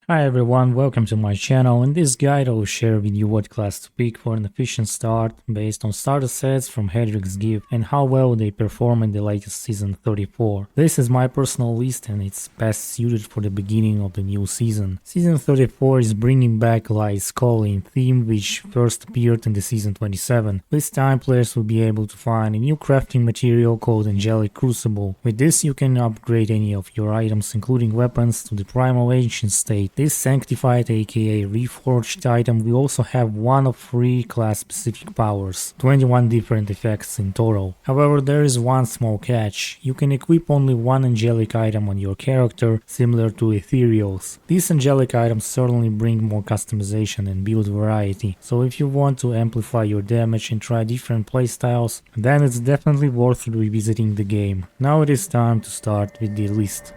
Hi everyone, welcome to my channel. In this guide I will share with you what class to pick for an efficient start based on starter sets from Haedrig's gift and how well they perform in the latest season 34. This is my personal list and it's best suited for the beginning of the new season. Season 34 is bringing back Light's Calling theme which first appeared in the season 27. This time players will be able to find a new crafting material called Angelic Crucible. With this you can upgrade any of your items including weapons to the Primal Ancient state. This sanctified aka reforged item will also have one of 3 class specific powers, 21 different effects in total. However, there is one small catch: you can equip only one angelic item on your character, similar to ethereals. These angelic items certainly bring more customization and build variety, so if you want to amplify your damage and try different playstyles, then it's definitely worth revisiting the game. Now it is time to start with the list.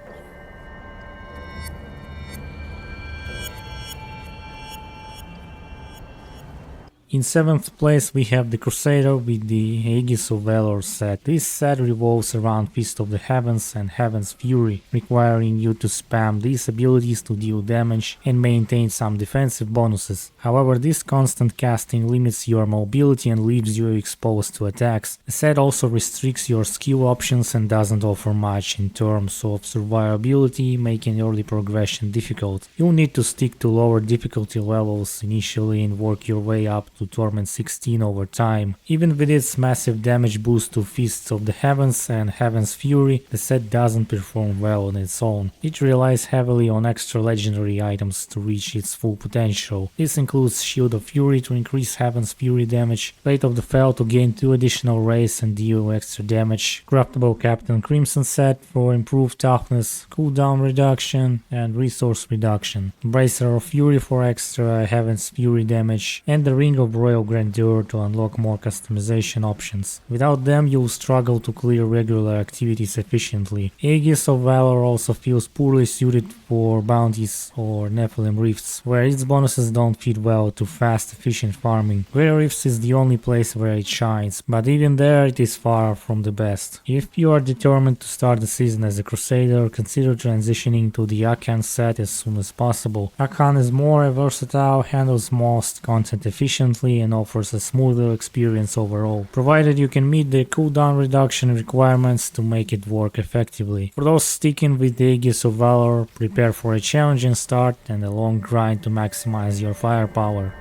In 7th place we have the Crusader with the Aegis of Valor set. This set revolves around Fist of the Heavens and Heaven's Fury, requiring you to spam these abilities to deal damage and maintain some defensive bonuses. However, this constant casting limits your mobility and leaves you exposed to attacks. The set also restricts your skill options and doesn't offer much in terms of survivability, making early progression difficult. You'll need to stick to lower difficulty levels initially and work your way up to Torment 16 over time. Even with its massive damage boost to Fists of the Heavens and Heaven's Fury, the set doesn't perform well on its own. It relies heavily on extra legendary items to reach its full potential. This includes Shield of Fury to increase Heaven's Fury damage, Blade of the Fel to gain 2 additional rays and deal extra damage, craftable Captain Crimson set for improved toughness, cooldown reduction and resource reduction, Bracer of Fury for extra Heaven's Fury damage, and the Ring of Royal Grandeur to unlock more customization options. Without them you'll struggle to clear regular activities efficiently. Aegis of Valor also feels poorly suited for bounties or Nephilim Rifts, where its bonuses don't fit well to fast efficient farming. Greater Rifts is the only place where it shines, but even there it is far from the best. If you are determined to start the season as a Crusader, consider transitioning to the Akan set as soon as possible. Akan is more versatile, handles most content efficiently and offers a smoother experience overall, provided you can meet the cooldown reduction requirements to make it work effectively. For those sticking with the Aegis of Valor, prepare for a challenging start and a long grind to maximize your firepower.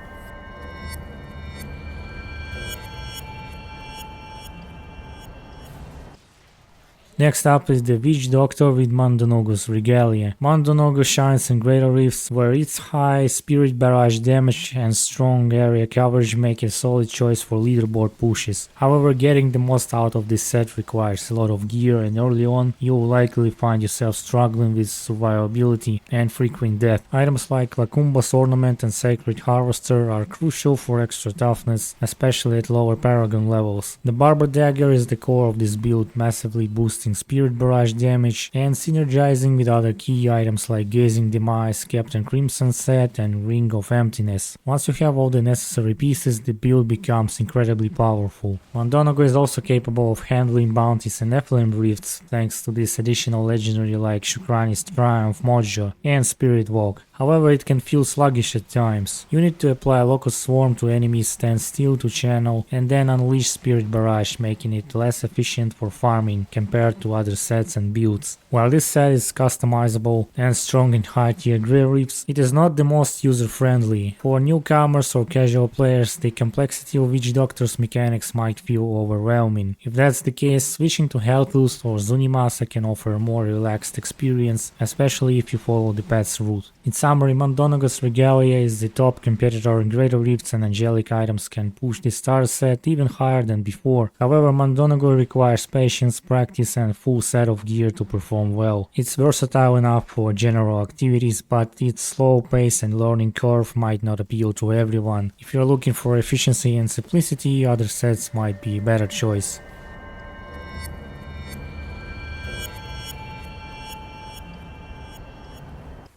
Next up is the Witch Doctor with Mandonogo's Regalia. Mandonogo shines in Greater Rifts, where its high spirit barrage damage and strong area coverage make a solid choice for leaderboard pushes. However, getting the most out of this set requires a lot of gear, and early on you will likely find yourself struggling with survivability and frequent death. Items like Lakumba's Ornament and Sacred Harvester are crucial for extra toughness, especially at lower Paragon levels. The Barber Dagger is the core of this build, massively boosting spirit barrage damage and synergizing with other key items like Gazing Demise, Captain Crimson set and Ring of Emptiness. Once you have all the necessary pieces, the build becomes incredibly powerful. Mandonogo is also capable of handling bounties and Nephilim Rifts thanks to this additional legendary like Shukrani's Triumph Mojo and Spirit Walk. However, it can feel sluggish at times. You need to apply Locust Swarm to enemies stand still to channel and then unleash Spirit Barrage, making it less efficient for farming compared to other sets and builds. While this set is customizable and strong in high tier Grey Rifts, it is not the most user friendly. For newcomers or casual players, the complexity of Witch Doctor's mechanics might feel overwhelming. If that's the case, switching to Helltooth or Zunimasa can offer a more relaxed experience, especially if you follow the pet's route. In summary, Mandonogo's Regalia is the top competitor in Greater Rifts and angelic items can push the star set even higher than before. However, Mandonogo requires patience, practice and a full set of gear to perform well. It's versatile enough for general activities, but its slow pace and learning curve might not appeal to everyone. If you're looking for efficiency and simplicity, other sets might be a better choice.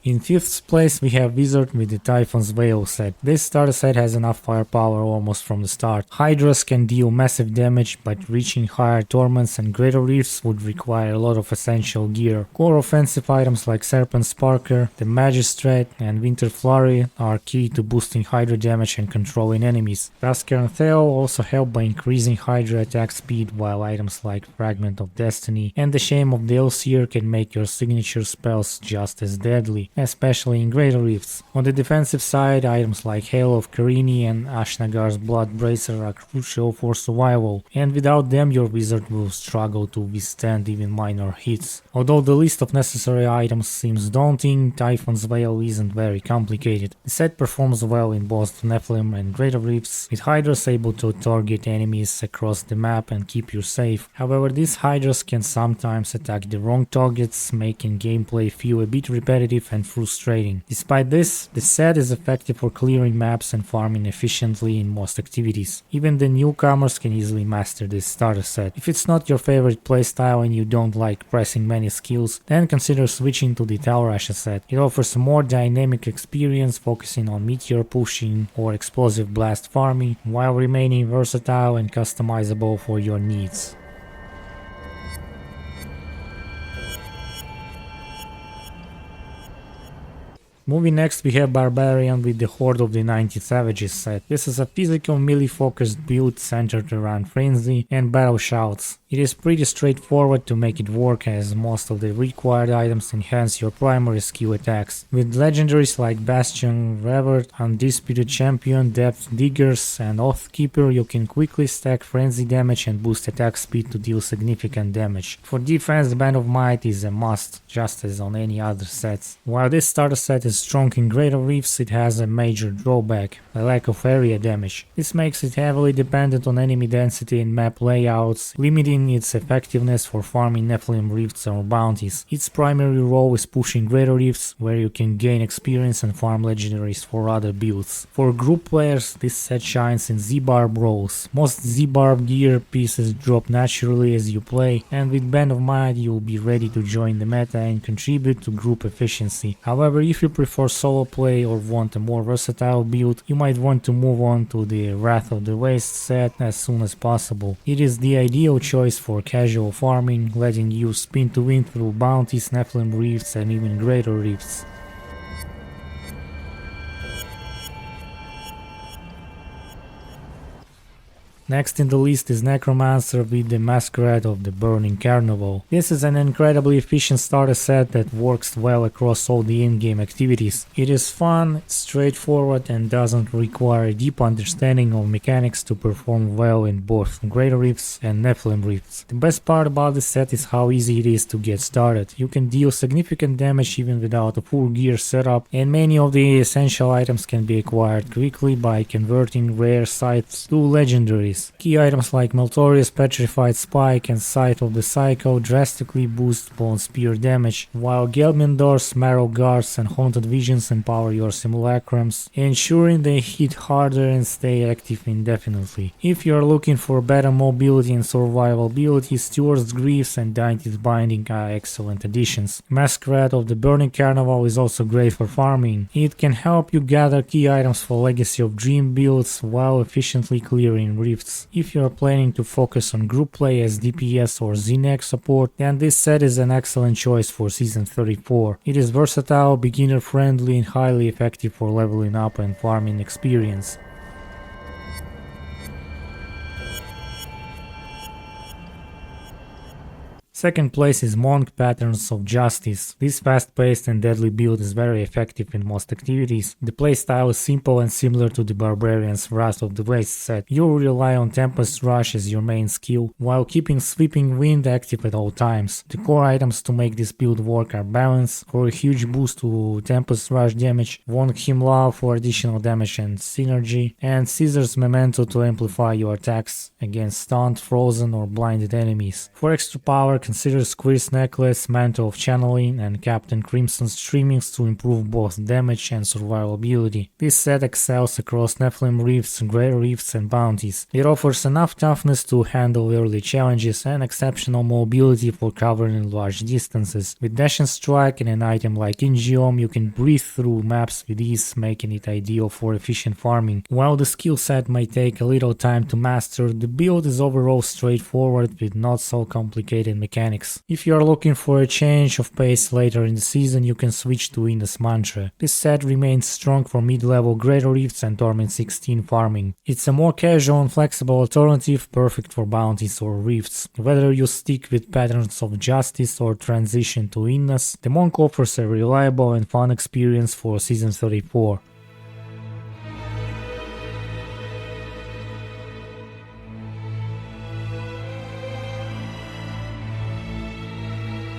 In 5th place we have Wizard with the Typhon's Veil set. This starter set has enough firepower almost from the start. Hydras can deal massive damage, but reaching higher torments and greater rifts would require a lot of essential gear. Core offensive items like Serpent Sparker, the Magistrate and Winter Flurry are key to boosting Hydra damage and controlling enemies. Tasker and Theo also help by increasing Hydra attack speed, while items like Fragment of Destiny and the Shame of the Elseer can make your signature spells just as deadly, especially in greater rifts. On the defensive side, items like Hail of Karini and Ashnagar's Blood Bracer are crucial for survival, and without them your wizard will struggle to withstand even minor hits. Although the list of necessary items seems daunting, Typhon's Veil isn't very complicated. The set performs well in both Nephilim and greater rifts, with Hydras able to target enemies across the map and keep you safe. However, these Hydras can sometimes attack the wrong targets, making gameplay feel a bit repetitive and frustrating. Despite this, the set is effective for clearing maps and farming efficiently in most activities. Even the newcomers can easily master this starter set. If it's not your favorite playstyle and you don't like pressing many skills, then consider switching to the Tal Rasha set. It offers a more dynamic experience, focusing on meteor pushing or explosive blast farming, while remaining versatile and customizable for your needs. Moving next, we have Barbarian with the Horde of the 90 Savages set. This is a physical melee focused build centered around frenzy and battle shouts. It is pretty straightforward to make it work, as most of the required items enhance your primary skill attacks. With legendaries like Bastion, Revert, Undisputed Champion, Depth Diggers and Oathkeeper, you can quickly stack frenzy damage and boost attack speed to deal significant damage. For defense, the Band of Might is a must, just as on any other sets. While this starter set is strong in greater rifts, it has a major drawback, a lack of area damage. This makes it heavily dependent on enemy density and map layouts, limiting its effectiveness for farming Nephilim rifts or bounties. Its primary role is pushing greater rifts, where you can gain experience and farm legendaries for other builds. For group players, this set shines in Z-Barb roles. Most Z-Barb gear pieces drop naturally as you play, and with Band of Might you'll be ready to join the meta and contribute to group efficiency. However, if you prefer solo play or want a more versatile build, you might want to move on to the Wrath of the Waste set as soon as possible. It is the ideal choice for casual farming, letting you spin to win through bounties, Nephilim rifts and even greater rifts. Next in the list is Necromancer with the Masquerade of the Burning Carnival. This is an incredibly efficient starter set that works well across all the in-game activities. It is fun, straightforward and doesn't require a deep understanding of mechanics to perform well in both Greater Rifts and Nephilim Rifts. The best part about this set is how easy it is to get started. You can deal significant damage even without a full gear setup, and many of the essential items can be acquired quickly by converting rare sites to legendaries. Key items like Meltorius Petrified Spike and Sight of the Psycho drastically boost Bone Spear damage, while Gelmindor's Marrow Guards and Haunted Visions empower your simulacrums, ensuring they hit harder and stay active indefinitely. If you are looking for better mobility and survivability, Steward's Griefs and Dainty's Binding are excellent additions. Masquerade of the Burning Carnival is also great for farming. It can help you gather key items for Legacy of Dream builds while efficiently clearing rifts. If you are planning to focus on group play as DPS or ZNEC support, then this set is an excellent choice for Season 34. It is versatile, beginner friendly and highly effective for leveling up and farming experience. Second place is Monk Patterns of Justice. This fast-paced and deadly build is very effective in most activities. The playstyle is simple and similar to the Barbarian's Wrath of the Waste set. You will rely on Tempest Rush as your main skill, while keeping Sweeping Wind active at all times. The core items to make this build work are Balance for a huge boost to Tempest Rush damage, Von Himlau for additional damage and synergy, and Caesar's Memento to amplify your attacks against stunned, frozen or blinded enemies. For extra power, consider Squir's Necklace, Mantle of Channeling, and Captain Crimson's Streamings to improve both damage and survivability. This set excels across Nephilim Rifts, Grey Rifts, and Bounties. It offers enough toughness to handle early challenges and exceptional mobility for covering large distances. With Dash and Strike and an item like Ingeom, you can breathe through maps with ease, making it ideal for efficient farming. While the skill set may take a little time to master, the build is overall straightforward with not so complicated mechanics. If you are looking for a change of pace later in the season, you can switch to Inna's Mantra. This set remains strong for mid-level Greater Rifts and Torment 16 farming. It's a more casual and flexible alternative, perfect for bounties or rifts. Whether you stick with Patterns of Justice or transition to Innas, the Monk offers a reliable and fun experience for Season 34.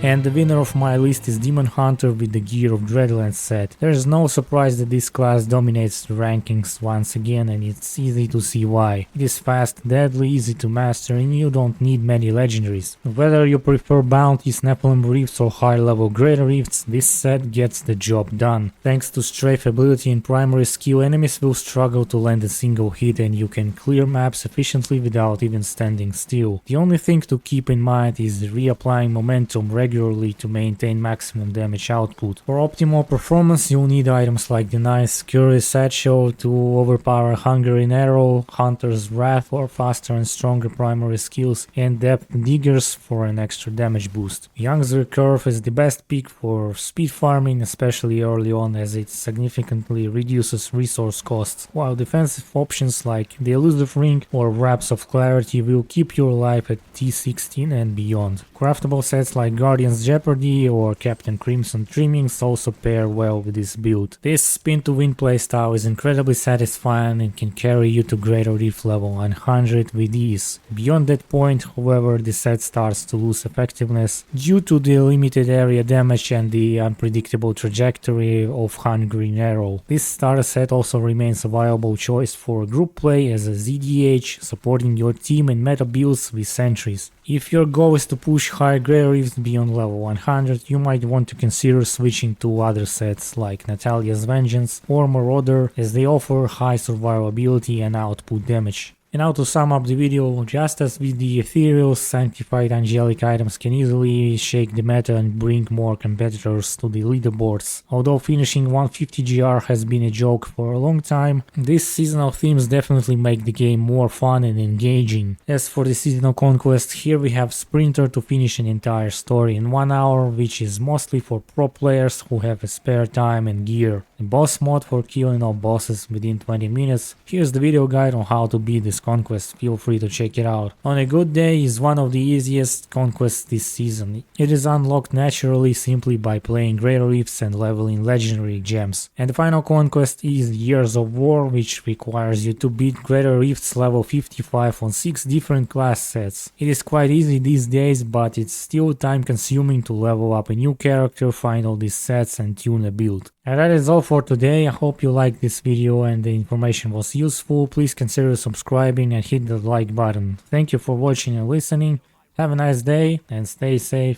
And the winner of my list is Demon Hunter with the Gear of Dreadlands set. There is no surprise that this class dominates the rankings once again, and it's easy to see why. It is fast, deadly, easy to master, and you don't need many legendaries. Whether you prefer bounties, Nephilim Rifts or high level Greater Rifts, this set gets the job done. Thanks to strafe ability and primary skill, enemies will struggle to land a single hit, and you can clear maps efficiently without even standing still. The only thing to keep in mind is reapplying momentum regularly to maintain maximum damage output. For optimal performance, you'll need items like the nice Curious Satchel to overpower Hungering Arrow, Hunter's Wrath for faster and stronger primary skills, and Depth Diggers for an extra damage boost. Young's Recurve is the best pick for speed farming, especially early on, as it significantly reduces resource costs, while defensive options like the Elusive Ring or Wraps of Clarity will keep your life at T16 and beyond. Craftable sets like Guardian's Jeopardy or Captain Crimson Trimmings also pair well with this build. This spin-to-win playstyle is incredibly satisfying and can carry you to Greater Rift level 100 with ease. Beyond that point, however, the set starts to lose effectiveness due to the limited area damage and the unpredictable trajectory of Hungering Arrow. This starter set also remains a viable choice for group play as a ZDH, supporting your team in meta builds with sentries. If your goal is to push high Greater Rifts beyond level 100, you might want to consider switching to other sets like Natalia's Vengeance or Marauder, as they offer high survivability and output damage. And now to sum up the video, just as with the ethereal, sanctified angelic items can easily shake the meta and bring more competitors to the leaderboards. Although finishing 150 GR has been a joke for a long time, these seasonal themes definitely make the game more fun and engaging. As for the seasonal conquest, here we have Sprinter to finish an entire story in 1 hour, which is mostly for pro players who have a spare time and gear. The boss mod for killing all bosses within 20 minutes. Here's the video guide on how to beat this conquest, feel free to check it out. On a good day is one of the easiest conquests this season. It is unlocked naturally simply by playing Greater Rifts and leveling legendary gems. And the final conquest is Years of War, which requires you to beat Greater Rifts level 55 on 6 different class sets. It is quite easy these days, but it's still time consuming to level up a new character, find all these sets and tune a build. And that is all for today. I hope you liked this video and the information was useful. Please consider subscribing and hit the like button. Thank you for watching and listening. Have a nice day and stay safe.